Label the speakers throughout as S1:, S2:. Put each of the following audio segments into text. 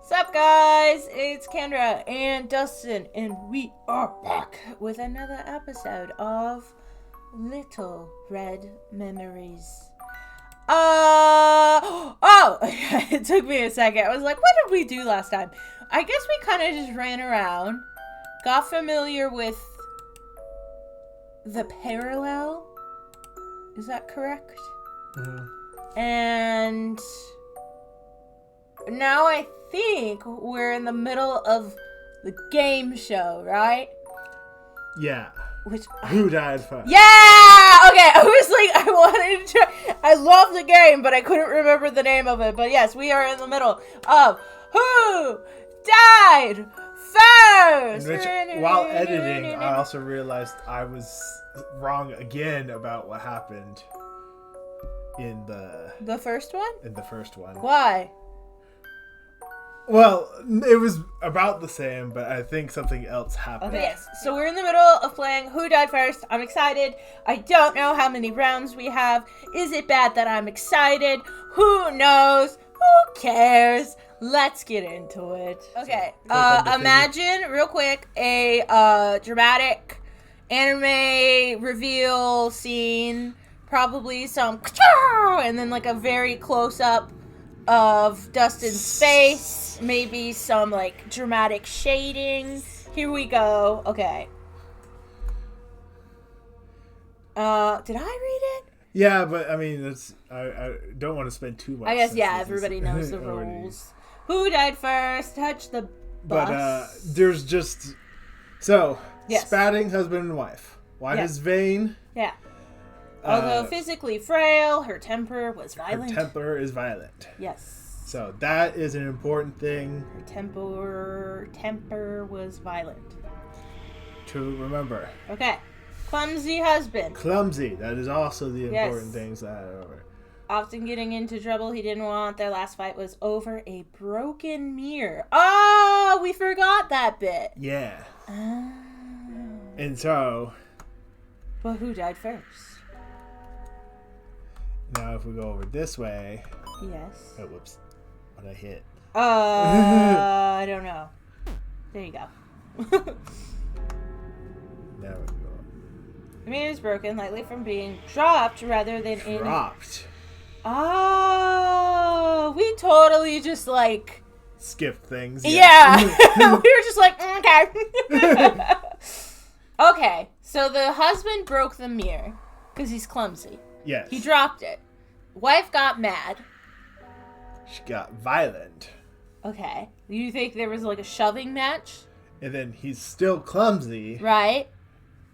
S1: Sup guys, it's Kendra and Dustin, and we are back with another episode of Little Red Memories. It took me a second. I was like, what did we do last time? I guess we kind of just ran around, got familiar with the parallel. Is that correct? Mm-hmm. And now I think we're in the middle of the game show, right?
S2: Yeah.
S1: Who
S2: died first?
S1: Yeah! Okay, I was like, I wanted to try. I love the game, but I couldn't remember the name of it. But yes, we are in the middle of Who Died First?
S2: While editing, I also realized I was wrong again about what happened in
S1: the first one?
S2: In the first one.
S1: Why?
S2: Well, it was about the same, but I think something else happened.
S1: Okay, yes. So we're in the middle of playing Who Died First. I'm excited. I don't know how many rounds we have. Is it bad that I'm excited? Who knows? Who cares? Let's get into it. Okay, imagine, real quick, a dramatic anime reveal scene. Probably some and then like a very close-up of Dustin's face, maybe some like dramatic shading. Here we go. Okay. Did I read it?
S2: Yeah, but I mean, I don't want to spend too much.
S1: I guess everybody knows the rules. Who died first? Touch the bus.
S2: But there's just spatting husband and wife. Wife is vain.
S1: Yeah. Although physically frail, her temper was violent.
S2: Her temper is violent.
S1: Yes.
S2: So that is an important thing.
S1: Her temper was violent.
S2: To remember.
S1: Okay. Clumsy husband.
S2: Clumsy. That is also the important things that I remember.
S1: Often getting into trouble he didn't want. Their last fight was over a broken mirror. Oh, we forgot that bit.
S2: Yeah.
S1: Oh.
S2: And so.
S1: But who died first?
S2: Now, if we go over this way.
S1: Yes.
S2: Oh, whoops. What I hit?
S1: I don't know. There you go.
S2: There we go.
S1: The mirror is broken, likely from being dropped rather than
S2: dropped.
S1: Oh, we totally just like
S2: skipped things.
S1: Yeah. We were just like, okay. Okay, so the husband broke the mirror because he's clumsy.
S2: Yes.
S1: He dropped it. Wife got mad.
S2: She got violent.
S1: Okay. You think there was like a shoving match?
S2: And then he's still clumsy.
S1: Right.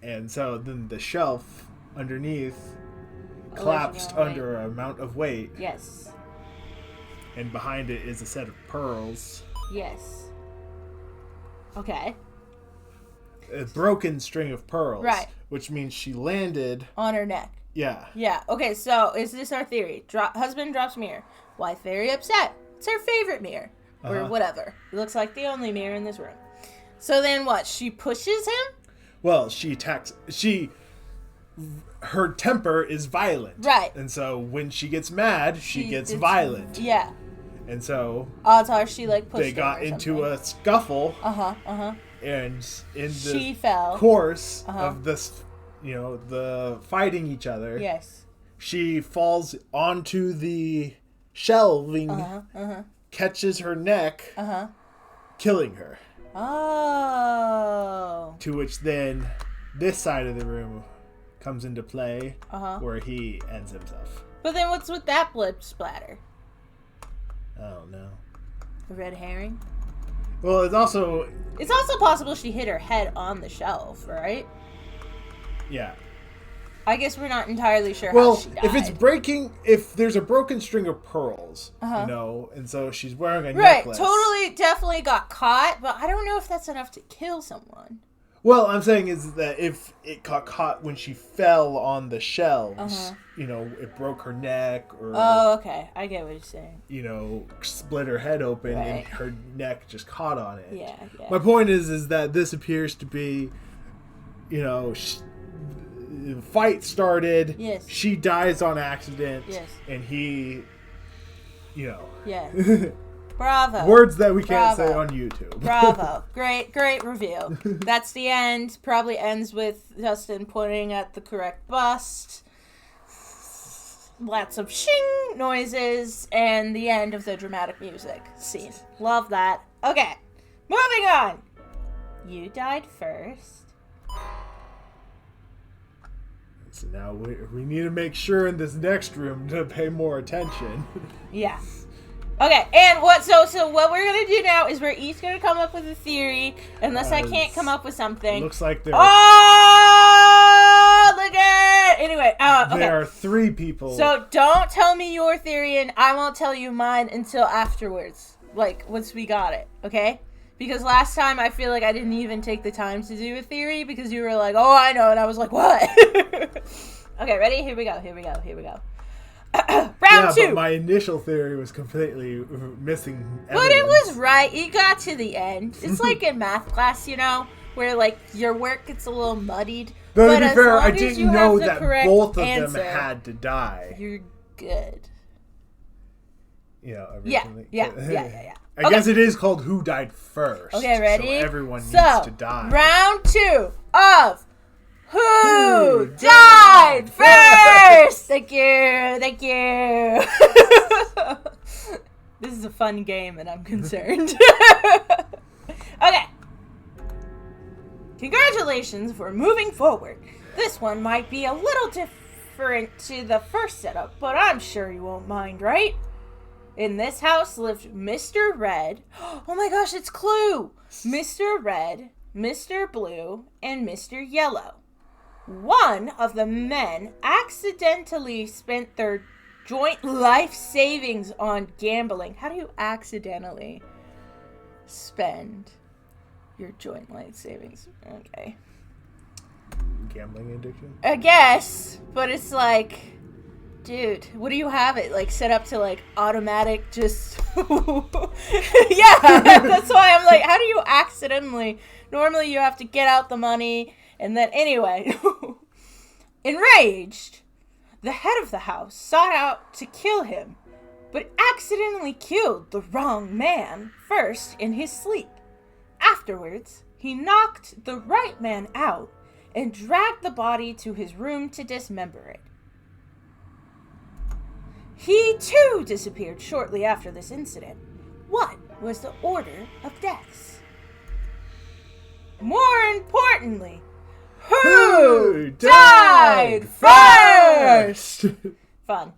S2: And so then the shelf underneath collapsed under an amount of weight.
S1: Yes.
S2: And behind it is a set of pearls.
S1: Yes. Okay.
S2: A broken string of pearls.
S1: Right.
S2: Which means she landed
S1: on her neck.
S2: Yeah.
S1: Yeah. Okay, so is this our theory? Husband drops mirror. Wife very upset. It's her favorite mirror. Or whatever. It looks like the only mirror in this room. So then what? She pushes him?
S2: Well, she attacks. Her temper is violent.
S1: Right.
S2: And so when she gets mad, she gets violent.
S1: Yeah.
S2: And so
S1: odds are she like pushed
S2: they got into a scuffle. And in the course of this, the fighting each other.
S1: Yes.
S2: She falls onto the shelving, catches her neck, killing her.
S1: Oh.
S2: To which then this side of the room comes into play, where he ends himself.
S1: But then what's with that blood splatter?
S2: Oh no.
S1: A red herring?
S2: Well, it's also
S1: possible she hit her head on the shelf, right?
S2: Yeah.
S1: I guess we're not entirely sure how she died.
S2: If there's a broken string of pearls, and so she's wearing a necklace.
S1: Right, definitely got caught, but I don't know if that's enough to kill someone.
S2: Well, I'm saying is that if it got caught when she fell on the shelves, it broke her neck or...
S1: Oh, okay. I get what you're saying.
S2: Split her head open and her neck just caught on it.
S1: Yeah.
S2: My point is that this appears to be, the fight started.
S1: Yes.
S2: She dies on accident.
S1: Yes.
S2: And he,
S1: Yeah. Bravo.
S2: Words that we can't say on YouTube.
S1: Bravo. Great review. That's the end. Probably ends with Justin pointing at the correct bust. Lots of shing noises, and the end of the dramatic music scene. Love that. Okay, moving on. You died first.
S2: So now we need to make sure in this next room to pay more attention.
S1: Yeah. Okay, and so what we're gonna do now is we're each gonna come up with a theory, unless I can't come up with something.
S2: Looks like there.
S1: Oh, look at it! Anyway, okay.
S2: There are 3 people.
S1: So don't tell me your theory, and I won't tell you mine until afterwards. Like, once we got it, okay? Because last time I feel like I didn't even take the time to do a theory because you were like, oh, I know, and I was like, what? Okay, ready? Here we go. Round 2.
S2: But my initial theory was completely missing evidence.
S1: But it was right. You got to the end. It's like in math class, where like your work gets a little muddied.
S2: But to be fair, I didn't know that both of them had to die.
S1: You're good.
S2: Originally.
S1: Yeah.
S2: I guess it is called Who Died First.
S1: Okay, ready?
S2: So everyone needs to die.
S1: Round 2 of Who Died First? Thank you. This is a fun game, and I'm concerned. Okay. Congratulations for moving forward. This one might be a little different to the first setup, but I'm sure you won't mind, right? In this house lived Mr. Red. Oh my gosh, it's Clue! Mr. Red, Mr. Blue, and Mr. Yellow. One of the men accidentally spent their joint life savings on gambling. How do you accidentally spend your joint life savings? Okay.
S2: Gambling addiction?
S1: I guess, but it's like, dude, what do you have it like set up to like automatic just yeah, that's why I'm like, how do you accidentally? Normally you have to get out the money and then anyway. Enraged, the head of the house sought out to kill him, but accidentally killed the wrong man first in his sleep. Afterwards, he knocked the right man out and dragged the body to his room to dismember it. He, too, disappeared shortly after this incident. What was the order of deaths? More importantly, who died first? Fun.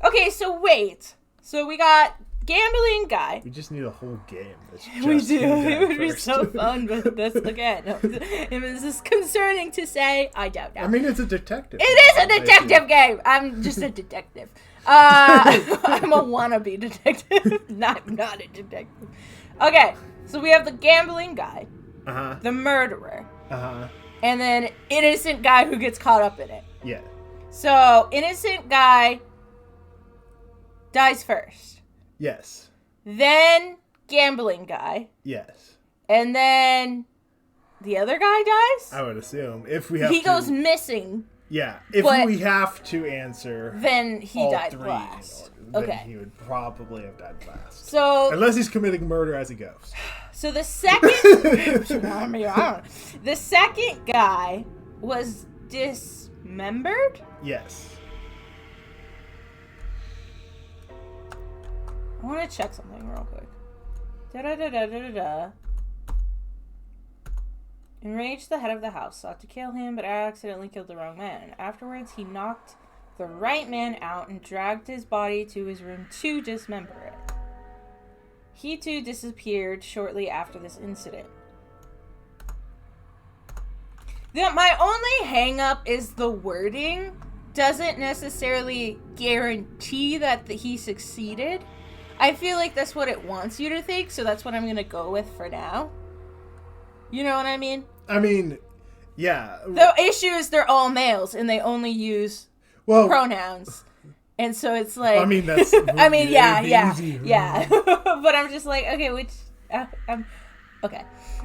S1: Okay, so wait. So we got gambling guy.
S2: We just need a whole game.
S1: We do. It would be so fun, but this again. It was just concerning to say. I doubt that.
S2: I mean, it's a detective.
S1: It is a detective game. I'm just a detective. I'm a wannabe detective, not a detective. Okay, so we have the gambling guy, the murderer, and then innocent guy who gets caught up in it.
S2: Yeah.
S1: So innocent guy dies first.
S2: Yes.
S1: Then gambling guy.
S2: Yes.
S1: And then the other guy dies?
S2: I would assume. If we have
S1: He goes missing.
S2: Yeah. If we have to answer
S1: then he died
S2: 3
S1: last.
S2: then he would probably have died last.
S1: So
S2: unless he's committing murder as he goes.
S1: So the second the second guy was dismembered?
S2: Yes.
S1: I want to check something real quick. Da-da-da-da-da-da-da. Enraged, the head of the house sought to kill him, but accidentally killed the wrong man. Afterwards, he knocked the right man out and dragged his body to his room to dismember it. He too disappeared shortly after this incident. My only hang-up is the wording doesn't necessarily guarantee that he succeeded. I feel like that's what it wants you to think, so that's what I'm going to go with for now. You know what I mean?
S2: I mean, yeah.
S1: The issue is they're all males, and they only use pronouns. And so it's like...
S2: I mean, that's...
S1: I mean, yeah. But I'm just like, okay, which... okay.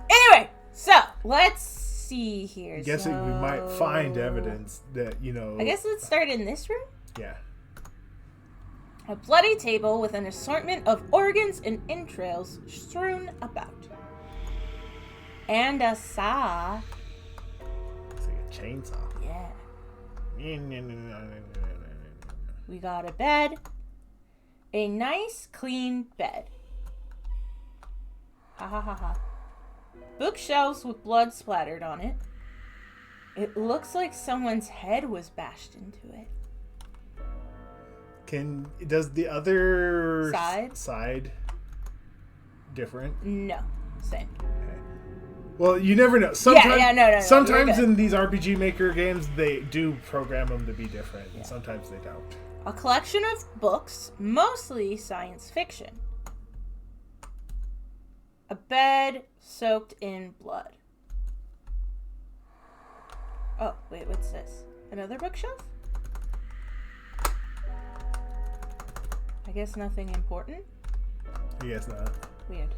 S1: Anyway, so, let's see here.
S2: I guess we might find evidence that,
S1: I guess let's start in this room?
S2: Yeah.
S1: A bloody table with an assortment of organs and entrails strewn about. And a saw.
S2: It's like a chainsaw.
S1: Yeah. We got a bed. A nice, clean bed. Ha ha ha ha. Bookshelves with blood splattered on it. It looks like someone's head was bashed into it.
S2: Does the other
S1: side
S2: different?
S1: No, same.
S2: Okay. Well, you never know. Sometimes,
S1: no.
S2: Sometimes in these RPG Maker games, they do program them to be different, and sometimes they don't.
S1: A collection of books, mostly science fiction. A bed soaked in blood. Oh, wait, what's this? Another bookshelf? I guess nothing important?
S2: I guess not.
S1: Weird.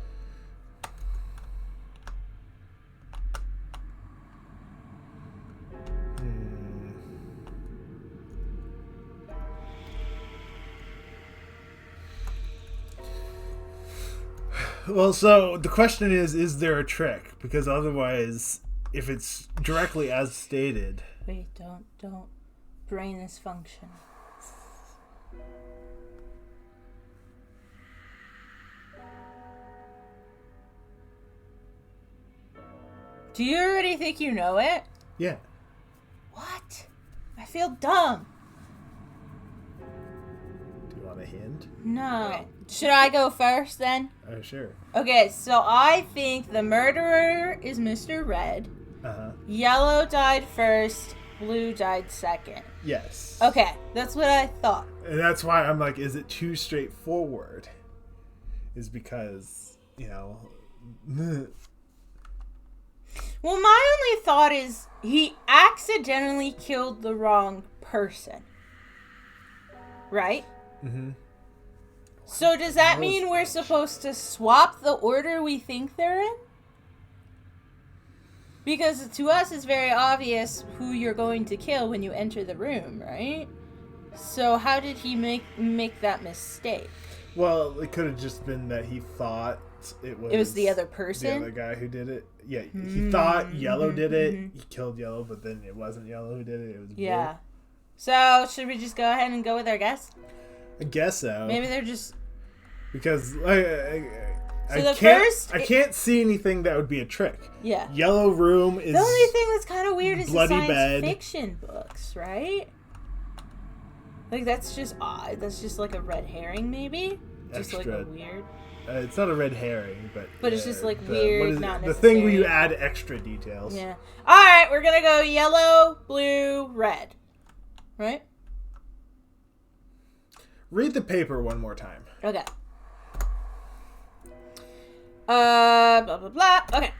S2: Well, so the question is there a trick? Because otherwise, if it's directly as stated...
S1: Wait, don't. Brain is functional. Do you already think you know it?
S2: Yeah.
S1: What? I feel dumb.
S2: Do you want a hint?
S1: No. Okay. Should I go first then?
S2: Oh, sure.
S1: Okay, so I think the murderer is Mr. Red.
S2: Uh-huh.
S1: Yellow died first, blue died second.
S2: Yes.
S1: Okay, that's what I thought.
S2: And that's why I'm like, is it too straightforward? Is because,
S1: Well, my only thought is he accidentally killed the wrong person. Right?
S2: Mm-hmm.
S1: So does that mean we're supposed to swap the order we think they're in? Because to us it's very obvious who you're going to kill when you enter the room, right? So how did he make that mistake?
S2: Well, it could have just been that he thought it was
S1: the other person?
S2: The other guy who did it. Yeah, he thought Yellow did it. He killed Yellow, but then it wasn't Yellow who did it. It was Blue.
S1: Yeah. So should we just go ahead and go with our guess?
S2: I guess so.
S1: Maybe they're just...
S2: Because I can't see anything that would be a trick.
S1: Yeah.
S2: Yellow room is...
S1: The only thing that's kind of weird is the science
S2: bed.
S1: fiction books, right? Like, that's just odd. That's just like a red herring, maybe? Just like a weird...
S2: it's not a red herring, but...
S1: But it's just like weird, not necessary.
S2: The thing where you add extra details.
S1: Yeah. Alright, we're gonna go yellow, blue, red. Right?
S2: Read the paper one more time.
S1: Okay. Blah, blah, blah. Okay.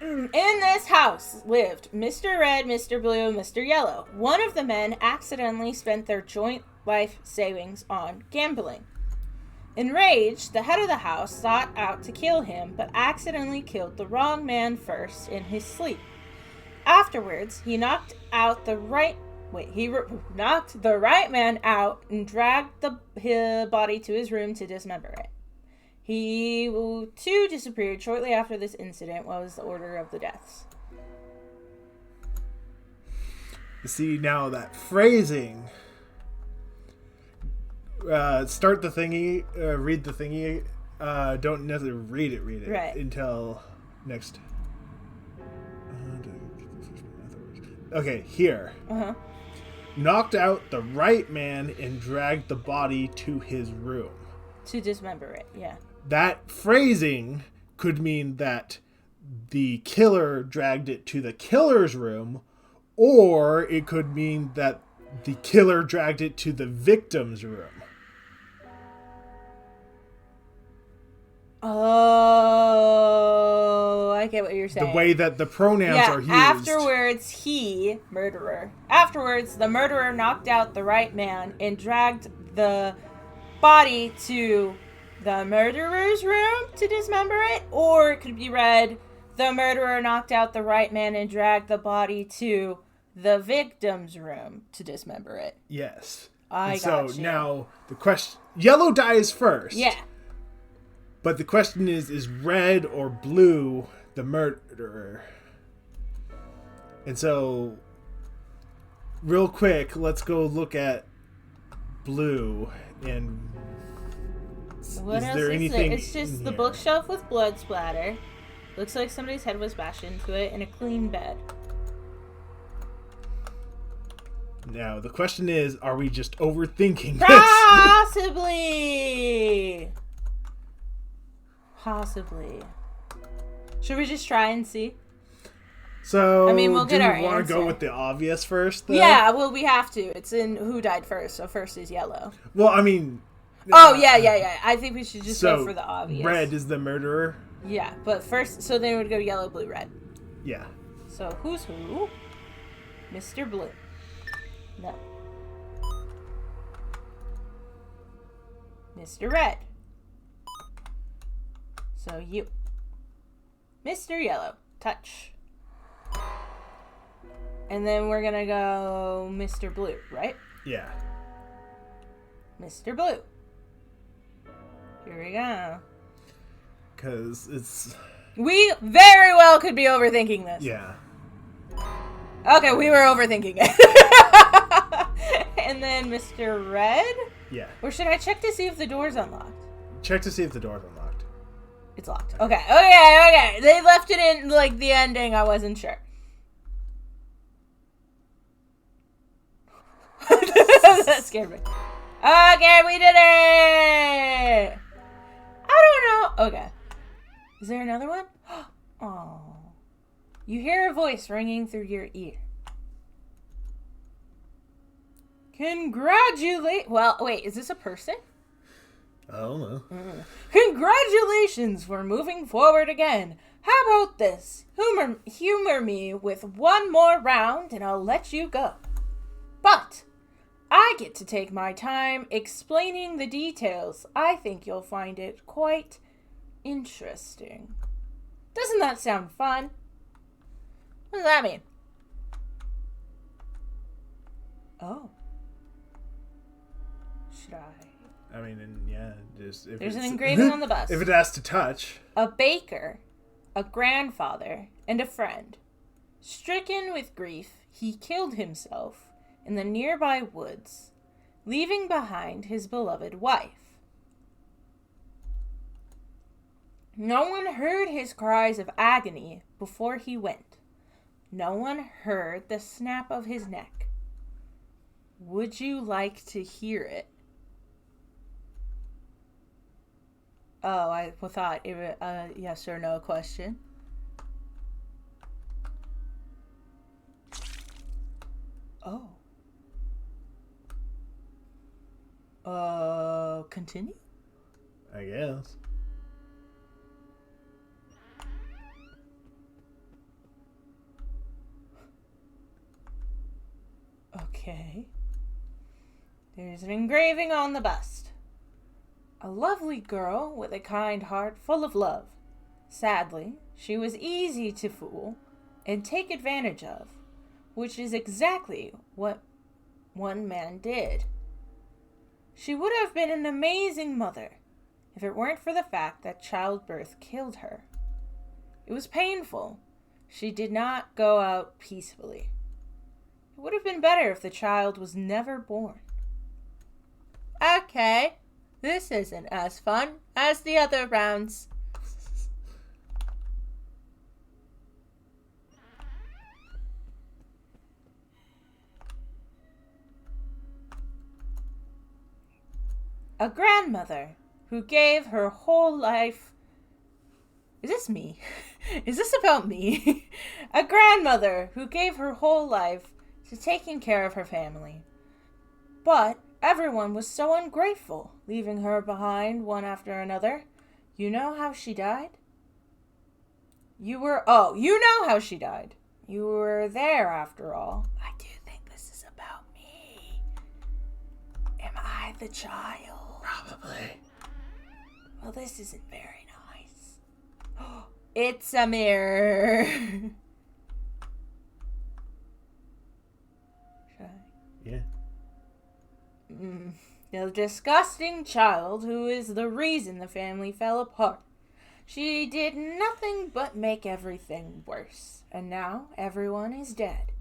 S1: In this house lived Mr. Red, Mr. Blue, and Mr. Yellow. One of the men accidentally spent their joint life savings on gambling. Enraged, the head of the house sought out to kill him, but accidentally killed the wrong man first in his sleep. Afterwards, he knocked the right man out and dragged his body to his room to dismember it. He, too, disappeared shortly after this incident. What was the order of the deaths?
S2: You see, now that phrasing... start the thingy, read the thingy. Don't necessarily read it
S1: right.
S2: Until next. Okay, here.
S1: Uh-huh.
S2: Knocked out the right man and dragged the body to his room.
S1: To dismember it, yeah.
S2: That phrasing could mean that the killer dragged it to the killer's room, or it could mean that the killer dragged it to the victim's room.
S1: Oh, I get what you're saying.
S2: The way that the pronouns are used.
S1: Afterwards, the murderer knocked out the right man and dragged the body to the murderer's room to dismember it. Or it could be read, the murderer knocked out the right man and dragged the body to the victim's room to dismember it.
S2: Yes.
S1: I
S2: And
S1: got
S2: so
S1: you.
S2: now the question, yellow dies first.
S1: Yeah.
S2: But the question is red or blue the murderer? And so, real quick, let's go look at blue. And
S1: What
S2: is
S1: else
S2: there
S1: is
S2: anything
S1: there? It's just
S2: in
S1: the
S2: here?
S1: bookshelf with blood splatter. Looks like somebody's head was bashed into it, and a clean bed.
S2: Now, the question is, are we just overthinking this?
S1: Possibly. Possibly. Should we just try and see?
S2: So,
S1: I mean, we'll get our
S2: do we want to
S1: answer.
S2: go with the obvious first, though?
S1: Yeah, well, we have to. It's in who died first, so first is yellow.
S2: Well, I mean...
S1: Oh, yeah. I think we should just go for the obvious.
S2: Red is the murderer?
S1: Yeah, but first, so then it would go yellow, blue, red.
S2: Yeah.
S1: So who's who? Mr. Blue. No. Mr. Red. So you. Mr. Yellow. Touch. And then we're gonna go Mr. Blue, right?
S2: Yeah.
S1: Mr. Blue. Here we go.
S2: Because it's...
S1: We very well could be overthinking this.
S2: Yeah.
S1: Okay, we were overthinking it. And then Mr. Red?
S2: Yeah.
S1: Or should I check to see if the door's unlocked?
S2: Check to see if the door's unlocked.
S1: It's locked. Okay. They left it in, like, the ending. I wasn't sure. That scared me. Okay, we did it! I don't know. Okay. Is there another one? Oh. You hear a voice ringing through your ear. Well, wait, is this a person?
S2: I don't know.
S1: Congratulations for moving forward again. How about this? Humor me with one more round and I'll let you go. But I get to take my time explaining the details. I think you'll find it quite interesting. Doesn't that sound fun? What does that mean? Oh. Should I?
S2: I mean, and yeah, just... If
S1: There's an engraving on the bus.
S2: If it has to touch.
S1: A baker, a grandfather, and a friend. Stricken with grief, he killed himself in the nearby woods, leaving behind his beloved wife. No one heard his cries of agony before he went. No one heard the snap of his neck. Would you like to hear it? Oh, I thought it was a yes or no question. Oh. Continue?
S2: I guess.
S1: Okay. There's an engraving on the bust. A lovely girl with a kind heart full of love. Sadly, she was easy to fool and take advantage of, which is exactly what one man did. She would have been an amazing mother if it weren't for the fact that childbirth killed her. It was painful. She did not go out peacefully. It would have been better if the child was never born. Okay, this isn't as fun as the other rounds. A grandmother who gave her whole life... Is this me? Is this about me? A grandmother who gave her whole life to taking care of her family. But everyone was so ungrateful, leaving her behind one after another. You know how she died? You know how she died. You were there after all. I do think this is about me. Am I the child?
S2: Probably.
S1: Well, this isn't very nice. It's a mirror. Should I?
S2: Yeah.
S1: The disgusting child who is the reason the family fell apart. She did nothing but make everything worse. And now everyone is dead.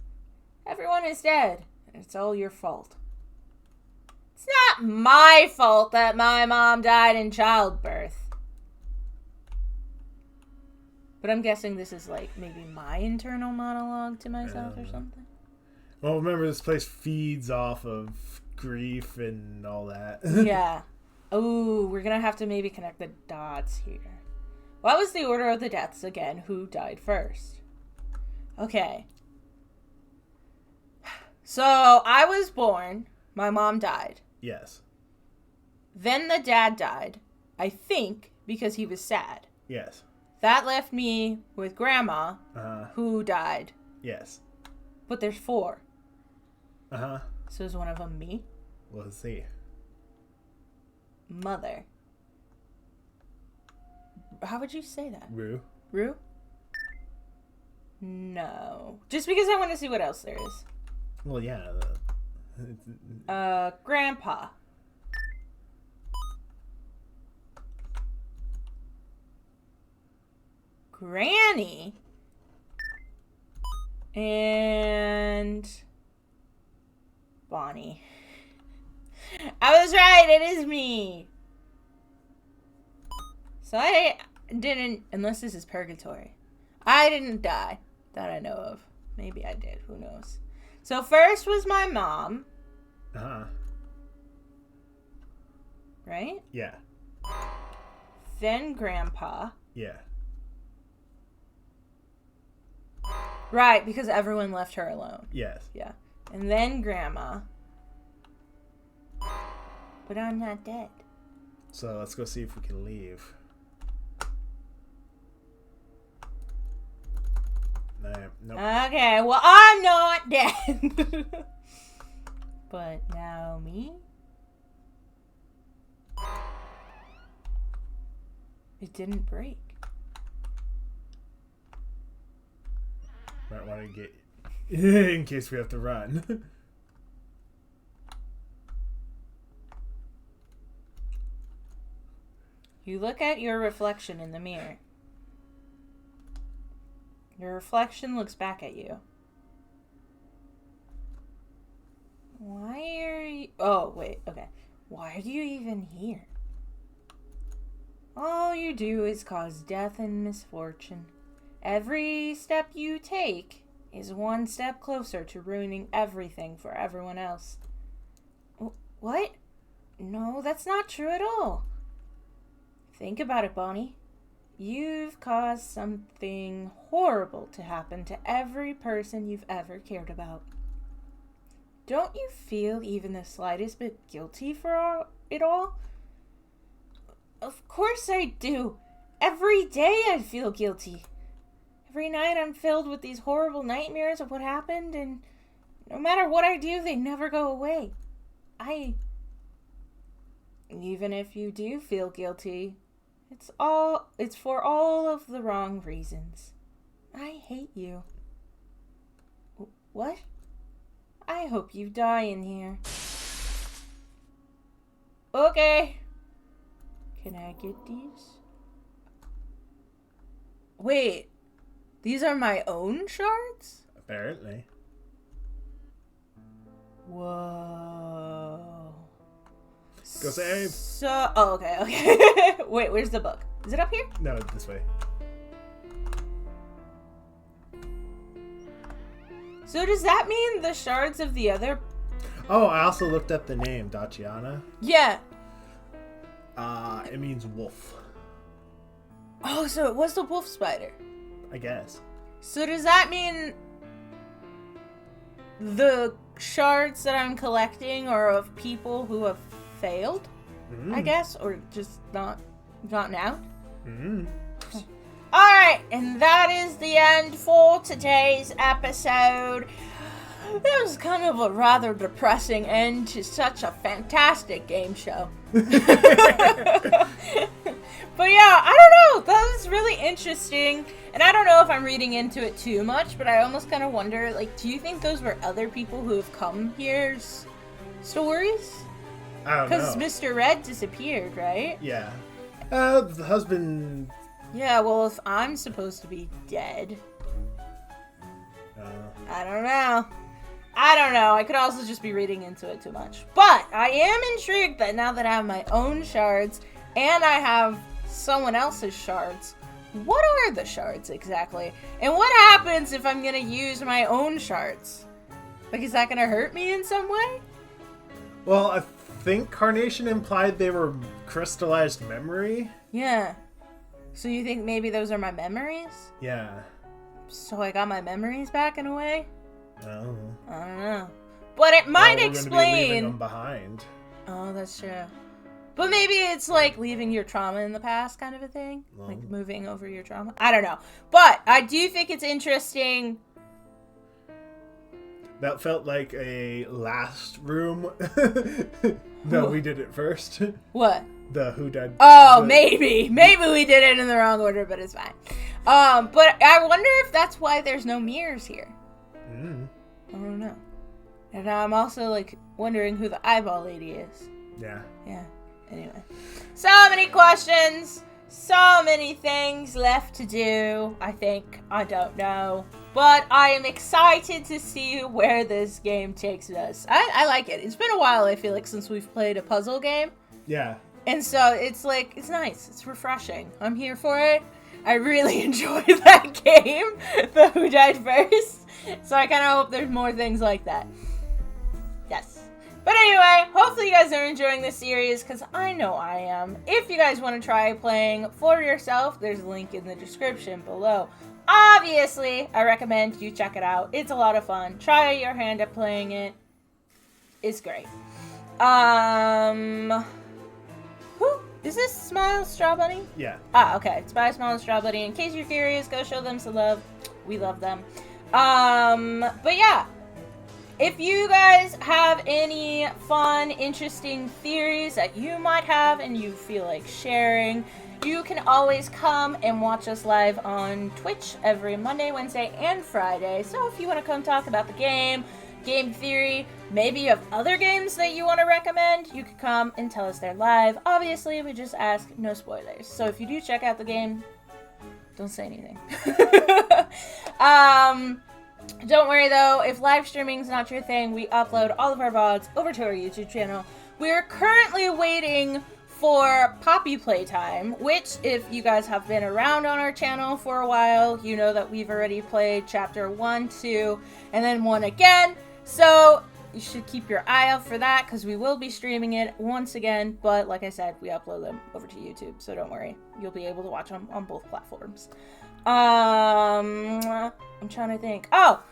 S1: Everyone is dead. And it's all your fault. It's not my fault that my mom died in childbirth. But I'm guessing this is like maybe my internal monologue to myself or something.
S2: Well, remember, this place feeds off of grief and all that.
S1: Yeah. Oh, we're going to have to maybe connect the dots here. What was the order of the deaths again? Who died first? Okay. So, I was born. My mom died.
S2: Yes.
S1: Then the dad died. I think because he was sad.
S2: Yes.
S1: That left me with Grandma, who died.
S2: Yes.
S1: But there's 4.
S2: Uh-huh.
S1: So is one of them me?
S2: Let's see.
S1: Mother. How would you say that?
S2: Roux.
S1: Roux? No. Just because I want to see what else there is.
S2: Well, yeah.
S1: Grandpa. Granny. And Bonnie. I was right, it is me. So I didn't, unless this is purgatory, I didn't die that I know of. Maybe I did, who knows. So first was my mom.
S2: Uh-huh.
S1: Right?
S2: Yeah.
S1: Then Grandpa.
S2: Yeah.
S1: Right, because everyone left her alone.
S2: Yes.
S1: Yeah. And then Grandma. But I'm not dead.
S2: So let's go see if we can leave. Nope.
S1: Okay, well, I'm not dead. But now me? It didn't break.
S2: Might want to get in case we have to run.
S1: You look at your reflection in the mirror. Your reflection looks back at you. Why are you... Oh, wait, okay. Why are you even here? All you do is cause death and misfortune. Every step you take is one step closer to ruining everything for everyone else. What? No, that's not true at all. Think about it, Bonnie. You've caused something horrible to happen to every person you've ever cared about. Don't you feel even the slightest bit guilty for it all? Of course I do. Every day I feel guilty. Every night I'm filled with these horrible nightmares of what happened, and no matter what I do, they never go away. Even if you do feel guilty, it's for all of the wrong reasons. I hate you. What? I hope you die in here. Okay. Can I get these? Wait. These are my own shards?
S2: Apparently.
S1: Whoa.
S2: Go save.
S1: So, oh, okay. Wait, where's the book? Is it up here?
S2: No, this way.
S1: So does that mean the shards of the other...
S2: Oh, I also looked up the name, Daciana.
S1: Yeah.
S2: It means wolf.
S1: Oh, so it was the wolf spider.
S2: I guess.
S1: So does that mean the shards that I'm collecting are of people who have failed, I guess, or just not gotten out? Alright, and that is the end for today's episode. That was kind of a rather depressing end to such a fantastic game show. But yeah, I don't know. That was really interesting. And I don't know if I'm reading into it too much, but I almost kind of wonder, like, do you think those were other people who have come here's stories?
S2: I don't
S1: Because
S2: know.
S1: Mr. Red disappeared, right?
S2: Yeah. The husband...
S1: Yeah, well, if I'm supposed to be dead... I don't know. I could also just be reading into it too much. But I am intrigued that now that I have my own shards and I have someone else's shards, what are the shards exactly? And what happens if I'm going to use my own shards? Like, is that going to hurt me in some way?
S2: Well, I think Carnation implied they were crystallized memory.
S1: Yeah. So you think maybe those are my memories?
S2: Yeah.
S1: So I got my memories back in a way?
S2: Oh.
S1: I don't know. But it might
S2: Well, we're
S1: explain...
S2: gonna be leaving them behind.
S1: Oh, that's true. But maybe it's like leaving your trauma in the past kind of a thing.
S2: Well,
S1: like moving over your trauma. I don't know. But I do think it's interesting.
S2: That felt like a last room. No, we did it first.
S1: What?
S2: The who died.
S1: Oh, maybe. Maybe we did it in the wrong order, but it's fine. But I wonder if that's why there's no mirrors here. I don't know. And I'm also, like, wondering who the eyeball lady is.
S2: Yeah.
S1: Yeah. Anyway. So many questions. So many things left to do, I think. I don't know. But I am excited to see where this game takes us. I like it. It's been a while, I feel like, since we've played a puzzle game.
S2: Yeah.
S1: And so it's like, it's nice. It's refreshing. I'm here for it. I really enjoyed that game, the Who Died First. So I kind of hope there's more things like that. Yes. But anyway, hopefully you guys are enjoying this series, because I know I am. If you guys want to try playing for yourself, there's a link in the description below. Obviously, I recommend you check it out. It's a lot of fun. Try your hand at playing it. It's great. Is this SmileStrawbunny?
S2: Yeah.
S1: Ah, okay. It's by SmileStrawbunny. In case you're curious, go show them some love. We love them. But yeah. If you guys have any fun, interesting theories that you might have and you feel like sharing, you can always come and watch us live on Twitch every Monday, Wednesday, and Friday. So if you want to come talk about the game theory, maybe you have other games that you want to recommend, you can come and tell us they're live. Obviously, we just ask no spoilers. So if you do check out the game, don't say anything. Don't worry though, if live streaming's not your thing, we upload all of our VODs over to our YouTube channel. We're currently waiting for Poppy Playtime, which, if you guys have been around on our channel for a while, you know that we've already played Chapter 1, 2, and then 1 again. So you should keep your eye out for that, because we will be streaming it once again. But like I said, we upload them over to YouTube, so don't worry. You'll be able to watch them on both platforms. I'm trying to think. Oh!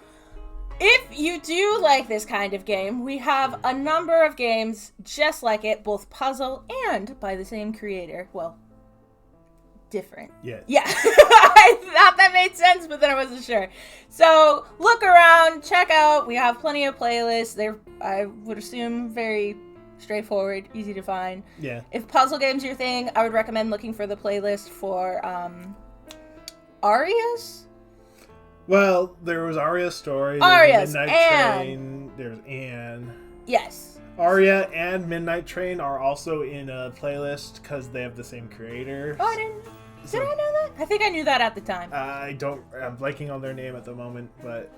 S1: If you do like this kind of game, we have a number of games just like it, both puzzle and by the same creator. Well, different.
S2: Yes.
S1: Yeah. I thought that made sense, but then I wasn't sure. So look around, check out. We have plenty of playlists. They're, I would assume, very straightforward, easy to find.
S2: Yeah.
S1: If puzzle game's your thing, I would recommend looking for the playlist for Arias?
S2: Well, there was Arya's story.
S1: Arias,
S2: Midnight
S1: Anne.
S2: Train. There's Anne.
S1: Yes.
S2: Arya and Midnight Train are also in a playlist because they have the same creator.
S1: Oh, I didn't. Did I know that? I think I knew that at the time.
S2: I'm blanking on their name at the moment, but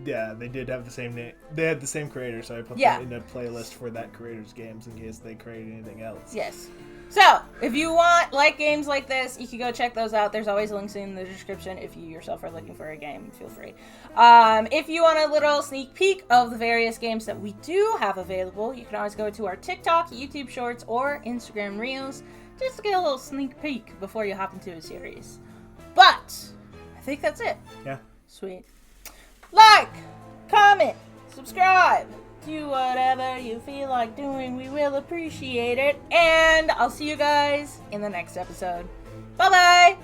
S2: yeah, they did have the same name. They had the same creator, so I put them in a playlist for that creator's games in case they created anything else.
S1: Yes. So, if you like games like this, you can go check those out. There's always links in the description if you yourself are looking for a game. Feel free. If you want a little sneak peek of the various games that we do have available, you can always go to our TikTok, YouTube Shorts, or Instagram Reels just to get a little sneak peek before you hop into a series. But, I think that's it.
S2: Yeah.
S1: Sweet. Like, comment, subscribe. Do whatever you feel like doing. We will appreciate it. And I'll see you guys in the next episode. Bye-bye!